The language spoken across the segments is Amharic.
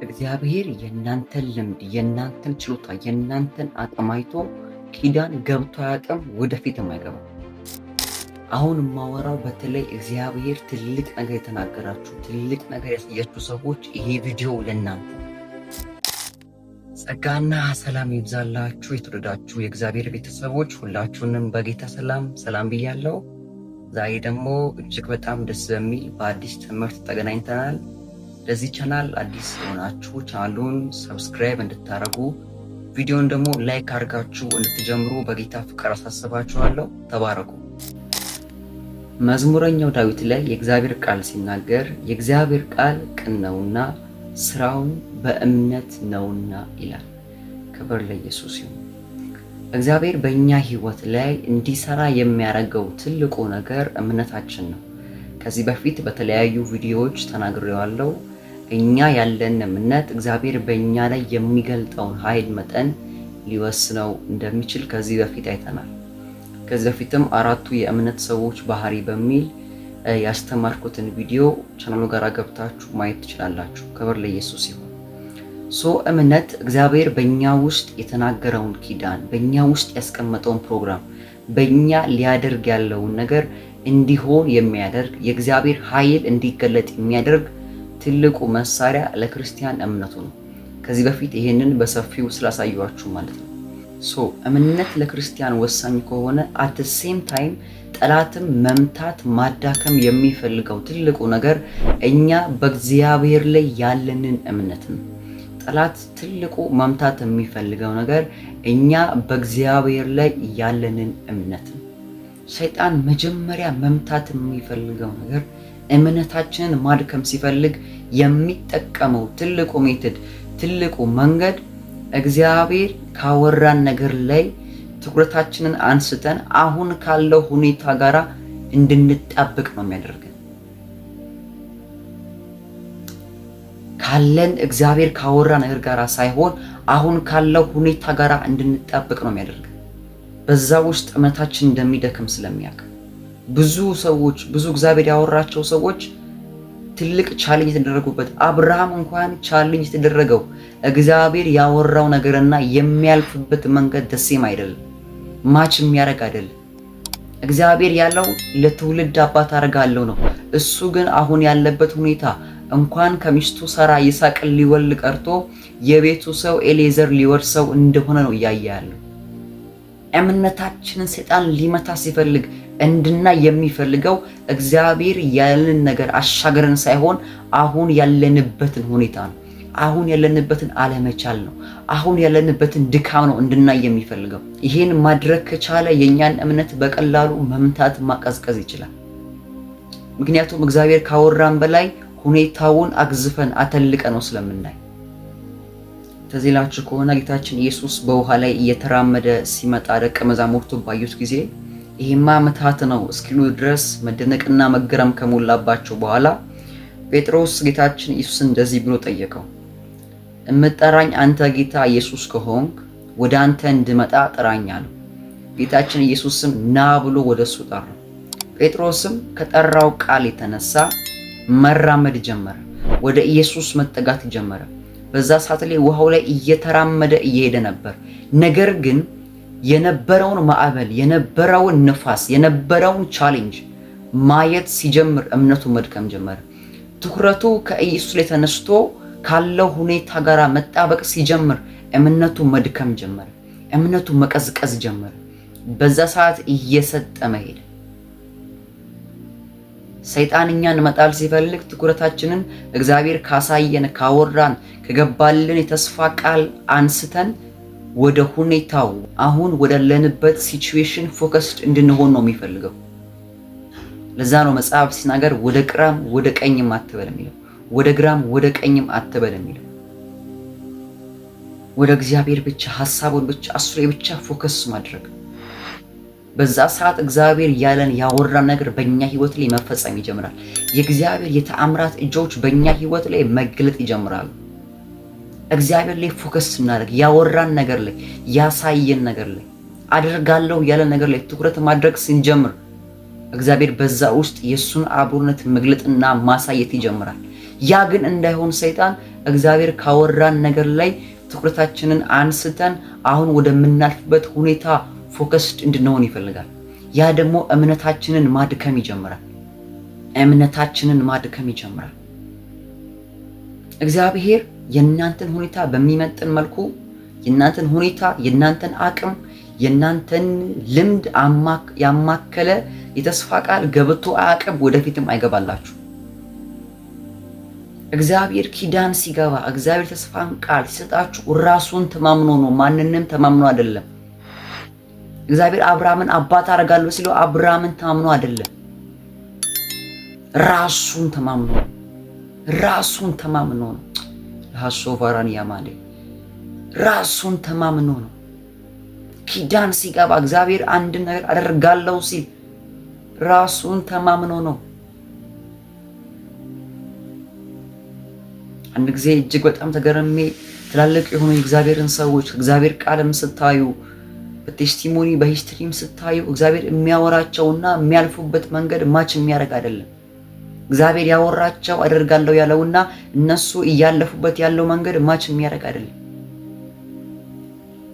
እግዚአብሔር የእናንተን ልምድ፣ የእናንተን ችሎታ፣ የእናንተን አቅም አይቶ ኪዳን ገብቶ አያውቅም፣ ወደፊትም አይገባም። አሁን የማወራው በተለይ እግዚአብሔር ትልቅ ነገር የተናገራችሁ፣ ትልቅ ነገር ያሳያችሁ ሰዎች ይሄ ቪዲዮ ለእናንተ። ጸጋና ሰላም ይብዛላችሁ የተወደዳችሁ የእግዚአብሔር ቤተሰቦች ሁላችሁንም በጌታ ሰላም ብያለሁ። ዛሬ ደግሞ እጅግ በጣም ደስ በሚል በአዲስ ትምህርት ተገናኝተናል። ለዚህ ቻናል አዲስ ሆናችሁ ቻናሉን ሰብስክራይብ እንድታረጉ ቪዲዮን ደግሞ ላይክ አድርጋችሁ እንድትጀምሩ በጌታ ፍቅር አሳስባችኋለሁ። ተባረኩ። መዝሙረኛው ዳዊት ላይ የእግዚአብሔር ቃል ሲናገር የእግዚአብሔር ቃል ቅን ነውና ስራውን በእምነት ነውና ይላል። ክብር ለኢየሱስ ይሁን። እግዚአብሔር በእኛ ህይወት ላይ እንዲሰራ የሚያደርገው ትልቁ ነገር እምነታችን ነው። ከዚህ በፊት በተለያዩ ቪዲዮዎች ተናግሬዋለሁ። እኛ ያለን እምነት እግዚአብሔር በእኛ ላይ የሚገልጠውን ኃይል መጠን ሊወስነው እንደሚችል ከዚህ በፊት አይተናል። ከዚህ በፊትም አራቱ የእምነት ሰዎች ባህሪ በሚል ያስተማርኩትን ቪዲዮ ቻናሉ ጋር ገብታችሁ ማየት ትችላላችሁ። ክብር ለኢየሱስ ይሁን። እምነት እግዚአብሔር በእኛ ውስጥ የተናገረውን ኪዳን፣ በእኛ ውስጥ ያስቀመጠውን ፕሮግራም፣ በእኛ ሊያደርግ ያለውን ነገር እንዲሆን የሚያደርግ የእግዚአብሔር ኃይል እንዲገለጥ የሚያደርግ ትልቁ መሳሪያ ለክርስቲያን እምነቱ ነው። ከዚህ በፊት ይሄንን በሰፊው ስላሳየኋችሁ ማለት ነው። እምነት ለክርስቲያን ወሳኝ ከሆነ አት ሴም ታይም ጠላትም መምታት ማዳከም የሚፈልገው ትልቁ ነገር እኛ በእግዚአብሔር ላይ ያለንን እምነት ነው። ጠላት ትልቁ መምታት የሚፈልገው ነገር እኛ በእግዚአብሔር ላይ ያለንን እምነት ነው። ሰይጣን መጀመሪያ መምታት የሚፈልገው ነገር እምነታችንን ማድከም ሲፈልግ የሚጠቀመው ትልቁ ሜትድ፣ ትልቁ መንገድ እግዚአብሔር ካወራን ነገር ላይ ትኩረታችንን አንስተን አሁን ካለው ሁኔታ ጋራ እንድንጣብቅ ነው የሚያደርገን። ካለን እግዚአብሔር ካወራ ነገር ጋራ ሳይሆን አሁን ካለው ሁኔታ ጋራ እንድንጣብቅ ነው የሚያደርገን። በዛ ውስጥ እምነታችን እንደሚደክም ስለሚያውቅ ብዙ ሰዎች፣ ብዙ እግዚአብሔር ያወራቸው ሰዎች ትልቅ ቻሌንጅ የተደረጉበት፣ አብርሃም እንኳን ቻሌንጅ የተደረገው እግዚአብሔር ያወራው ነገርና የሚያልፍበት መንገድ ደሴም አይደለም፣ ማች የሚያደርግ አይደለም። እግዚአብሔር ያለው ለትውልድ አባት አደርጋለሁ ነው። እሱ ግን አሁን ያለበት ሁኔታ እንኳን ከሚስቱ ሳራ ይስሐቅን ሊወልድ ቀርቶ የቤቱ ሰው ኤሌዘር ሊወርሰው እንደሆነ ነው እያየ ያለው። እምነታችንን ሰይጣን ሊመታ ሲፈልግ እንድና የሚፈልገው እግዚአብሔር ያለን ነገር አሻገረን ሳይሆን አሁን ያለንበትን ሁኔታ ነው። አሁን ያለንበትን አለመቻል ነው። አሁን ያለንበትን ድካም ነው እንድናይ የሚፈልገው። ይሄን ማድረግ ከቻለ የኛን እምነት በቀላሉ መምታት ማቀዝቀዝ ይችላል። ምክንያቱም እግዚአብሔር ካወራን በላይ ሁኔታውን አግዝፈን አተልቀ ነው ስለምናይ። ተዚላችሁ ከሆነ ጌታችን ኢየሱስ በውሃ ላይ እየተራመደ ሲመጣ ደቀ መዛሙርቱ ባዩት ጊዜ ይሄማ ምትሃት ነው እስኪሉ ድረስ መደነቅና መገረም ከሞላባቸው በኋላ ጴጥሮስ ጌታችን ኢየሱስን እንደዚህ ብሎ ጠየቀው፣ እምጠራኝ አንተ ጌታ ኢየሱስ ከሆንክ ወደ አንተ እንድመጣ ጥራኝ አለው። ጌታችን ኢየሱስም ና ብሎ ወደሱ ጠራው። ጴጥሮስም ከጠራው ቃል የተነሳ መራመድ ጀመረ፣ ወደ ኢየሱስ መጠጋት ጀመረ። በዛ ሰዓት ላይ ውሃው ላይ እየተራመደ እየሄደ ነበር። ነገር ግን የነበረውን ማዕበል፣ የነበረውን ንፋስ፣ የነበረውን ቻሌንጅ ማየት ሲጀምር እምነቱ መድከም ጀመረ። ትኩረቱ ከኢየሱስ ላይ ተነስቶ ካለው ሁኔታ ጋር መጣበቅ ሲጀምር እምነቱ መድከም ጀመረ። እምነቱ መቀዝቀዝ ጀመረ። በዛ ሰዓት እየሰጠመ ሄደ። ሰይጣን እኛን መጣል ሲፈልግ ትኩረታችንን እግዚአብሔር ካሳየን፣ ካወራን፣ ከገባልን የተስፋ ቃል አንስተን ወደ ሁኔታው አሁን ወዳለንበት ሲቹዌሽን ፎከስድ እንድንሆን ነው የሚፈልገው። ለዛ ነው መጽሐፍ ሲናገር ወደ ግራም ወደ ቀኝም አትበል የሚለው፣ ወደ ግራም ወደ ቀኝም አትበል የሚለው። ወደ እግዚአብሔር ብቻ ሐሳቡን ብቻ እሱ ላይ ብቻ ፎከስ ማድረግ። በዛ ሰዓት እግዚአብሔር ያለን ያወራን ነገር በእኛ ህይወት ላይ መፈጸም ይጀምራል። የእግዚአብሔር የተአምራት እጆች በእኛ ህይወት ላይ መገለጥ ይጀምራሉ። እግዚአብሔር ላይ ፎከስ ስናደርግ ያወራን ነገር ላይ፣ ያሳየን ነገር ላይ፣ አደርጋለሁ ያለ ነገር ላይ ትኩረት ማድረግ ስንጀምር እግዚአብሔር በዛ ውስጥ የሱን አብሮነት መግለጥና ማሳየት ይጀምራል። ያ ግን እንዳይሆን ሰይጣን እግዚአብሔር ካወራን ነገር ላይ ትኩረታችንን አንስተን አሁን ወደምናልፍበት ሁኔታ ፎከስድ እንድንሆን ይፈልጋል። ያ ደግሞ እምነታችንን ማድከም ይጀምራል። እግዚአብሔር የእናንተን ሁኔታ በሚመጥን መልኩ የእናንተን ሁኔታ፣ የእናንተን አቅም፣ የእናንተን ልምድ ያማከለ የተስፋ ቃል ገብቶ አያቅም፣ ወደፊትም አይገባላችሁ። እግዚአብሔር ኪዳን ሲገባ፣ እግዚአብሔር ተስፋን ቃል ሲሰጣችሁ ራሱን ተማምኖ ነው፣ ማንንም ተማምኖ አይደለም። እግዚአብሔር አብርሃምን አባት አደርጋለሁ ሲለው አብርሃምን ተማምኖ አይደለም፣ ራሱን ተማምኖ ነው። ለሐሶቫራን ያማዴ ራሱን ተማምኖ ነው። ኪዳን ሲገባ እግዚአብሔር አንድ ነገር አደርጋለሁ ሲል ራሱን ተማምኖ ነው። አንድ ጊዜ እጅግ በጣም ተገርሜ ትላልቅ የሆኑ የእግዚአብሔርን ሰዎች እግዚአብሔር ቃልም ስታዩ በቴስቲሞኒ በሂስትሪም ስታዩ እግዚአብሔር የሚያወራቸውና የሚያልፉበት መንገድ ማች የሚያደርግ አይደለም። እግዚአብሔር ያወራቸው አደርጋለሁ ያለውና እነሱ እያለፉበት ያለው መንገድ ማች የሚያደርግ አይደለም።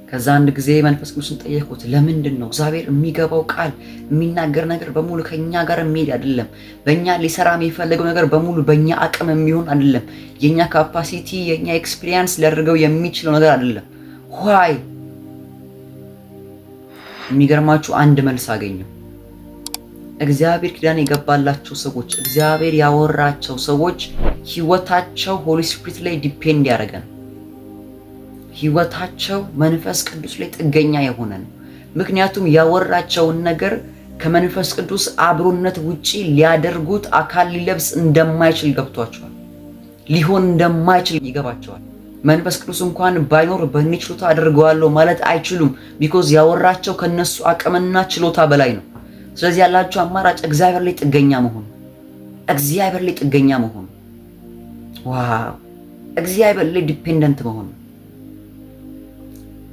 ከዛ አንድ ጊዜ መንፈስ ቅዱስን ጠየቅኩት። ለምንድን ነው እግዚአብሔር የሚገባው ቃል የሚናገር ነገር በሙሉ ከኛ ጋር የሚሄድ አይደለም? በእኛ ሊሰራ የሚፈልገው ነገር በሙሉ በእኛ አቅም የሚሆን አይደለም። የእኛ ካፓሲቲ፣ የእኛ ኤክስፒሪየንስ ሊያደርገው የሚችለው ነገር አይደለም። ዋይ የሚገርማችሁ አንድ መልስ አገኘው። እግዚአብሔር ኪዳን የገባላቸው ሰዎች፣ እግዚአብሔር ያወራቸው ሰዎች ህይወታቸው ሆሊ ስፒሪት ላይ ዲፔንድ ያደረገ ነው። ህይወታቸው መንፈስ ቅዱስ ላይ ጥገኛ የሆነ ነው። ምክንያቱም ያወራቸውን ነገር ከመንፈስ ቅዱስ አብሮነት ውጪ ሊያደርጉት አካል ሊለብስ እንደማይችል ገብቷቸዋል። ሊሆን እንደማይችል ይገባቸዋል። መንፈስ ቅዱስ እንኳን ባይኖር በእኔ ችሎታ አድርገዋለሁ ማለት አይችሉም። ቢኮዝ ያወራቸው ከነሱ አቅምና ችሎታ በላይ ነው። ስለዚህ ያላችሁ አማራጭ እግዚአብሔር ላይ ጥገኛ መሆን። ዋው! እግዚአብሔር ላይ ዲፔንደንት መሆን።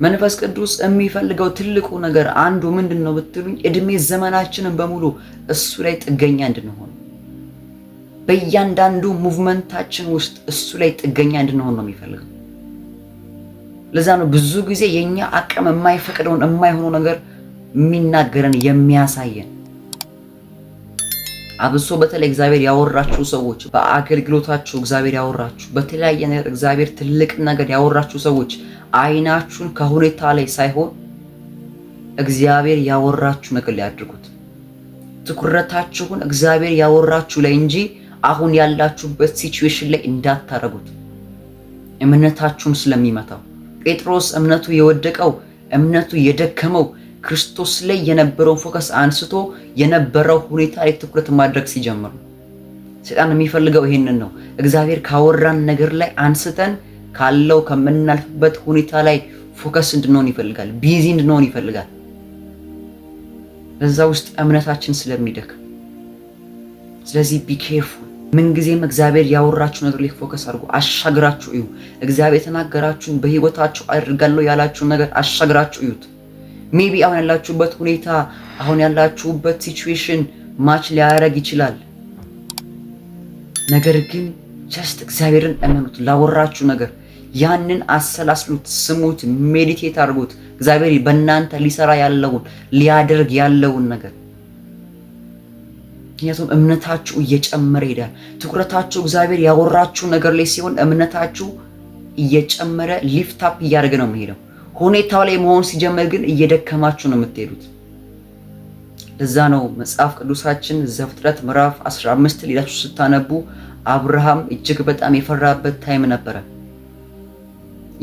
መንፈስ ቅዱስ የሚፈልገው ትልቁ ነገር አንዱ ምንድነው ብትሉኝ፣ እድሜ ዘመናችንን በሙሉ እሱ ላይ ጥገኛ እንድንሆን፣ በእያንዳንዱ ሙቭመንታችን ውስጥ እሱ ላይ ጥገኛ እንድንሆን ነው የሚፈልገው። ለዛ ነው ብዙ ጊዜ የኛ አቅም የማይፈቅደውን የማይሆነው ነገር የሚናገረን የሚያሳየን። አብሶ በተለይ እግዚአብሔር ያወራችሁ ሰዎች፣ በአገልግሎታችሁ እግዚአብሔር ያወራችሁ፣ በተለያየ ነገር እግዚአብሔር ትልቅ ነገር ያወራችሁ ሰዎች አይናችሁን ከሁኔታ ላይ ሳይሆን እግዚአብሔር ያወራችሁ ነገር ላይ አድርጉት። ትኩረታችሁን እግዚአብሔር ያወራችሁ ላይ እንጂ አሁን ያላችሁበት ሲቹዌሽን ላይ እንዳታረጉት፣ እምነታችሁን ስለሚመታው። ጴጥሮስ እምነቱ የወደቀው እምነቱ የደከመው ክርስቶስ ላይ የነበረውን ፎከስ አንስቶ የነበረው ሁኔታ ላይ ትኩረት ማድረግ ሲጀምር ነው። ሰይጣን የሚፈልገው ይሄንን ነው። እግዚአብሔር ካወራን ነገር ላይ አንስተን ካለው ከምናልፍበት ሁኔታ ላይ ፎከስ እንድንሆን ይፈልጋል። ቢዚ እንድንሆን ይፈልጋል። በዛ ውስጥ እምነታችን ስለሚደክም፣ ስለዚህ ቢ ኬርፉል። ምንጊዜም እግዚአብሔር ያወራችሁ ነገር ላይ ፎከስ አድርጉ። አሻግራችሁ እዩ። እግዚአብሔር የተናገራችሁን በህይወታችሁ አድርጋለሁ ያላችሁን ነገር አሻግራችሁ እዩት። ሜቢ አሁን ያላችሁበት ሁኔታ፣ አሁን ያላችሁበት ሲቹዌሽን ማች ሊያደርግ ይችላል። ነገር ግን ጀስት እግዚአብሔርን እመኑት። ላወራችሁ ነገር ያንን አሰላስሉት፣ ስሙት፣ ሜዲቴት አድርጉት። እግዚአብሔር በእናንተ ሊሰራ ያለውን ሊያደርግ ያለውን ነገር። ምክንያቱም እምነታችሁ እየጨመረ ይሄዳል። ትኩረታችሁ እግዚአብሔር ያወራችሁ ነገር ላይ ሲሆን እምነታችሁ እየጨመረ ሊፍት አፕ እያደረገ ነው የሚሄደው። ሁኔታው ላይ መሆን ሲጀመር ግን እየደከማችሁ ነው የምትሄዱት። ለዛ ነው መጽሐፍ ቅዱሳችን ዘፍጥረት ምዕራፍ 15 ሌላችሁ ስታነቡ አብርሃም እጅግ በጣም የፈራበት ታይም ነበረ።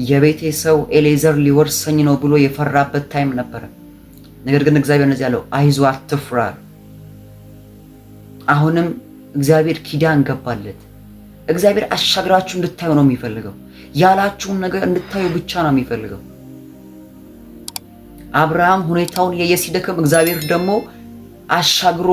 የቤቴ ሰው ኤሌዘር ሊወርሰኝ ነው ብሎ የፈራበት ታይም ነበረ። ነገር ግን እግዚአብሔር እንደዚህ ያለው አይዞህ አትፍራ። አሁንም እግዚአብሔር ኪዳን ገባለት። እግዚአብሔር አሻግራችሁ እንድታዩ ነው የሚፈልገው። ያላችሁን ነገር እንድታዩ ብቻ ነው የሚፈልገው። አብርሃም ሁኔታውን ሲደክም እግዚአብሔር ደግሞ አሻግሮ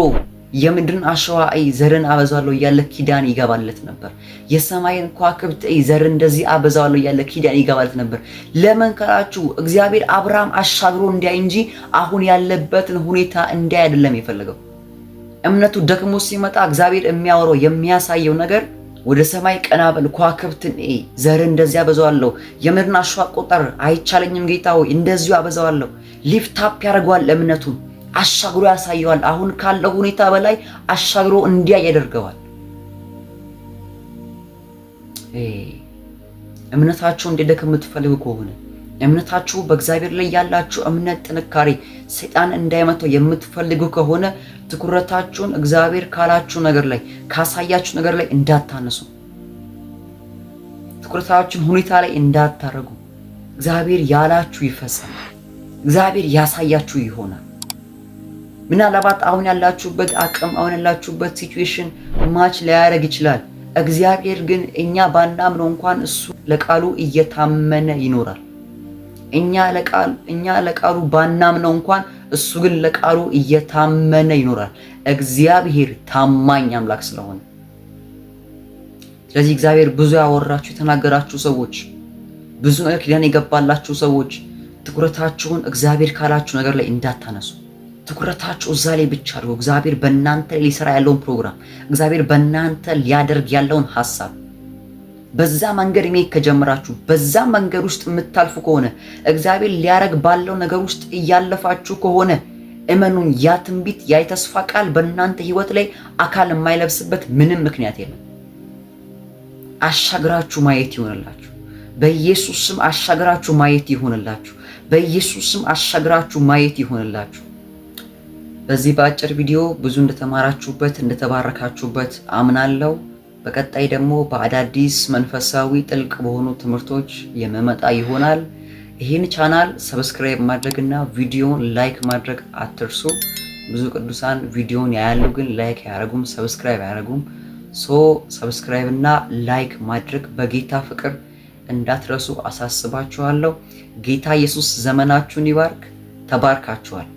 የምድርን አሸዋ ዘርን አበዛለሁ እያለ ኪዳን ይገባለት ነበር። የሰማይን ከዋክብት ዘርን እንደዚህ አበዛለሁ እያለ ኪዳን ይገባለት ነበር። ለምን ካላችሁ እግዚአብሔር አብርሃም አሻግሮ እንዲያይ እንጂ አሁን ያለበትን ሁኔታ እንዲያይ አይደለም የፈለገው። እምነቱ ደክሞ ሲመጣ እግዚአብሔር የሚያወራው የሚያሳየው ነገር ወደ ሰማይ ቀና በል፣ ከዋክብትን ዘር እንደዚህ አበዛዋለሁ፣ የምድርን አሸዋ ቁጥር አይቻለኝም ጌታ ሆይ እንደዚሁ አበዛዋለሁ። ሊፍታፕ ያደርገዋል፣ እምነቱን አሻግሮ ያሳየዋል። አሁን ካለው ሁኔታ በላይ አሻግሮ እንዲያ ያደርገዋል። እምነታችሁ እንዲደክም የምትፈልጉ ከሆነ እምነታችሁ በእግዚአብሔር ላይ ያላችሁ እምነት ጥንካሬ ሰይጣን እንዳይመታው የምትፈልጉ ከሆነ ትኩረታችሁን እግዚአብሔር ካላችሁ ነገር ላይ ካሳያችሁ ነገር ላይ እንዳታነሱ፣ ትኩረታችሁን ሁኔታ ላይ እንዳታረጉ። እግዚአብሔር ያላችሁ ይፈጸማል። እግዚአብሔር ያሳያችሁ ይሆናል። ምናልባት አሁን ያላችሁበት አቅም አሁን ያላችሁበት ሲቹዌሽን ማች ሊያደርግ ይችላል። እግዚአብሔር ግን እኛ ባናምነው እንኳን እሱ ለቃሉ እየታመነ ይኖራል። እኛ ለቃሉ ባናምነው እንኳን እሱ ግን ለቃሉ እየታመነ ይኖራል። እግዚአብሔር ታማኝ አምላክ ስለሆነ፣ ስለዚህ እግዚአብሔር ብዙ ያወራችሁ የተናገራችሁ ሰዎች፣ ብዙ ነገር ኪዳን የገባላችሁ ሰዎች ትኩረታችሁን እግዚአብሔር ካላችሁ ነገር ላይ እንዳታነሱ። ትኩረታችሁ እዛ ላይ ብቻ አድርጉ። እግዚአብሔር በእናንተ ላይ ሊሰራ ያለውን ፕሮግራም፣ እግዚአብሔር በእናንተ ሊያደርግ ያለውን ሐሳብ በዛ መንገድ መሄድ ከጀመራችሁ፣ በዛ መንገድ ውስጥ የምታልፉ ከሆነ እግዚአብሔር ሊያደርግ ባለው ነገር ውስጥ እያለፋችሁ ከሆነ እመኑን፣ ያ ትንቢት ያ የተስፋ ቃል በእናንተ ህይወት ላይ አካል የማይለብስበት ምንም ምክንያት የለም። አሻግራችሁ ማየት ይሆንላችሁ። በኢየሱስ ስም አሻግራችሁ ማየት ይሆንላችሁ። በኢየሱስ ስም አሻግራችሁ ማየት ይሆንላችሁ። በዚህ በአጭር ቪዲዮ ብዙ እንደተማራችሁበት እንደተባረካችሁበት አምናለሁ። በቀጣይ ደግሞ በአዳዲስ መንፈሳዊ ጥልቅ በሆኑ ትምህርቶች የመመጣ ይሆናል። ይህን ቻናል ሰብስክራይብ ማድረግና ቪዲዮን ላይክ ማድረግ አትርሱ። ብዙ ቅዱሳን ቪዲዮን ያያሉ ግን ላይክ አያረጉም፣ ሰብስክራይብ አያረጉም። ሰብስክራይብ እና ላይክ ማድረግ በጌታ ፍቅር እንዳትረሱ አሳስባችኋለሁ። ጌታ ኢየሱስ ዘመናችሁን ይባርክ። ተባርካችኋል።